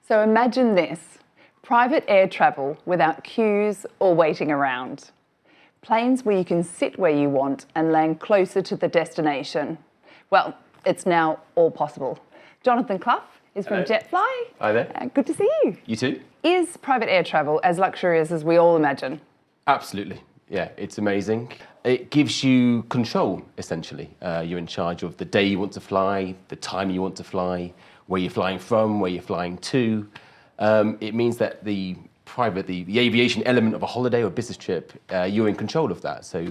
So imagine this, private air travel without queues or waiting around. Planes where you can sit where you want and land closer to the destination. Well, it's now all possible. Jonathan Clough is from Jetfly. Hi there. Good to see you. You too. Is private air travel as luxurious as we all imagine? Absolutely. Yeah, it's amazing. It gives you control, essentially. You're in charge of the day you want to fly, the time you want to fly, where you're flying from, where you're flying to. It means that the aviation element of a holiday or business trip, you're in control of that. So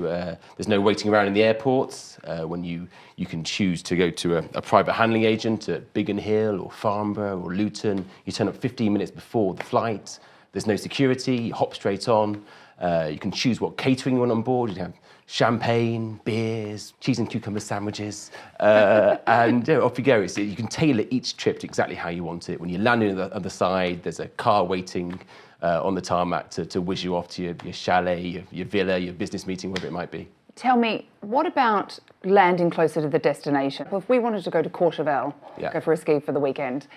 there's no waiting around in the airports. When you can choose to go to a private handling agent at Biggin Hill or Farnborough or Luton. You turn up 15 minutes before the flight. There's no security, you hop straight on. You can choose what catering you want on board. You have champagne, beers, cheese and cucumber sandwiches, and off you go. So you can tailor each trip to exactly how you want it. When you land on the other side, there's a car waiting on the tarmac to whiz you off to your chalet, your villa, your business meeting, whatever it might be. Tell me, what about landing closer to the destination? If we wanted to go to Courchevel, go for a ski for the weekend,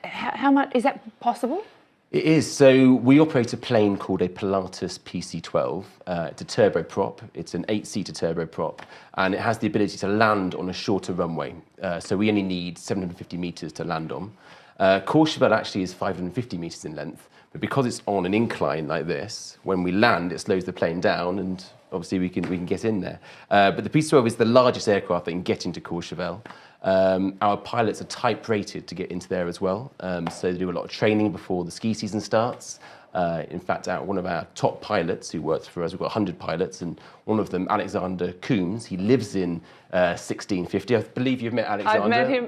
how much, is that possible? It is. So we operate a plane called a Pilatus PC-12. It's a turboprop. It's an 8-seater turboprop, and it has the ability to land on a shorter runway. So we only need 750 metres to land on. Courchevel actually is 550 metres in length, but because it's on an incline like this, when we land, it slows the plane down, and obviously we can get in there. But the PC-12 is the largest aircraft that can get into Courchevel. Our pilots are type rated to get into there as well, so they do a lot of training before the ski season starts. In fact, one of our top pilots who works for us, we've got 100 pilots, and one of them, Alexander Coombs, he lives in 1650. I believe you've met Alexander.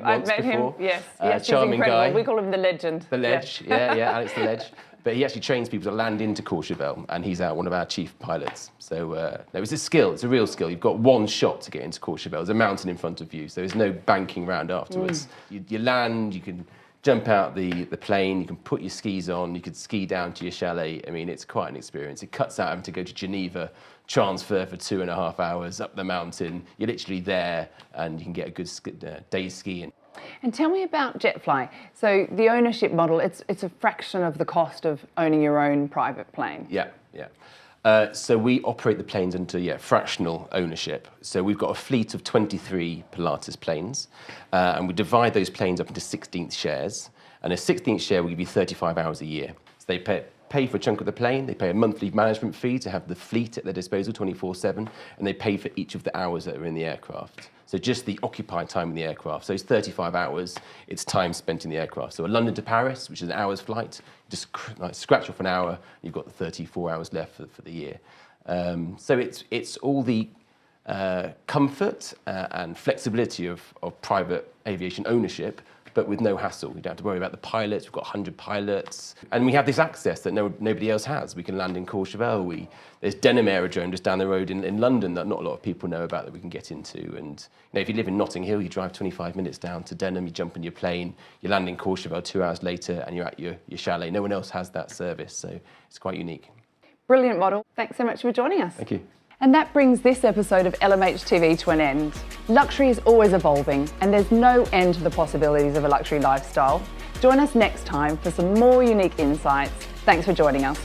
I've met him, yes. Charming guy. We call him the legend. The ledge, yeah, Alex the ledge. But he actually trains people to land into Courchevel, and he's one of our chief pilots. So no, it's a skill, it's a real skill. You've got one shot to get into Courchevel. There's a mountain in front of you, so there's no banking round afterwards. You land, you can jump out the plane, you can put your skis on, you could ski down to your chalet. I mean, it's quite an experience. It cuts out having to go to Geneva, transfer for 2.5 hours up the mountain. You're literally there, and you can get a good day's skiing. And tell me about Jetfly. So the ownership model, it's a fraction of the cost of owning your own private plane. Yeah. So we operate the planes into fractional ownership. So we've got a fleet of 23 Pilatus planes, and we divide those planes up into 16th shares. And a 16th share will give you 35 hours a year. So they pay for a chunk of the plane, they pay a monthly management fee to have the fleet at their disposal 24/7, and they pay for each of the hours that are in the aircraft. So just the occupied time in the aircraft. So it's 35 hours, it's time spent in the aircraft. So a London to Paris, which is an hour's flight, just scratch off an hour, you've got the 34 hours left for the year. So it's all the comfort and flexibility of private aviation ownership, but with no hassle. We don't have to worry about the pilots. We've got 100 pilots. And we have this access that nobody else has. We can land in Courchevel. There's Denham Aerodrome just down the road in London that not a lot of people know about that we can get into. And if you live in Notting Hill, you drive 25 minutes down to Denham, you jump in your plane, you land in Courchevel 2 hours later, and you're at your chalet. No one else has that service, so it's quite unique. Brilliant model. Thanks so much for joining us. Thank you. And that brings this episode of LMH TV to an end. Luxury is always evolving, and there's no end to the possibilities of a luxury lifestyle. Join us next time for some more unique insights. Thanks for joining us.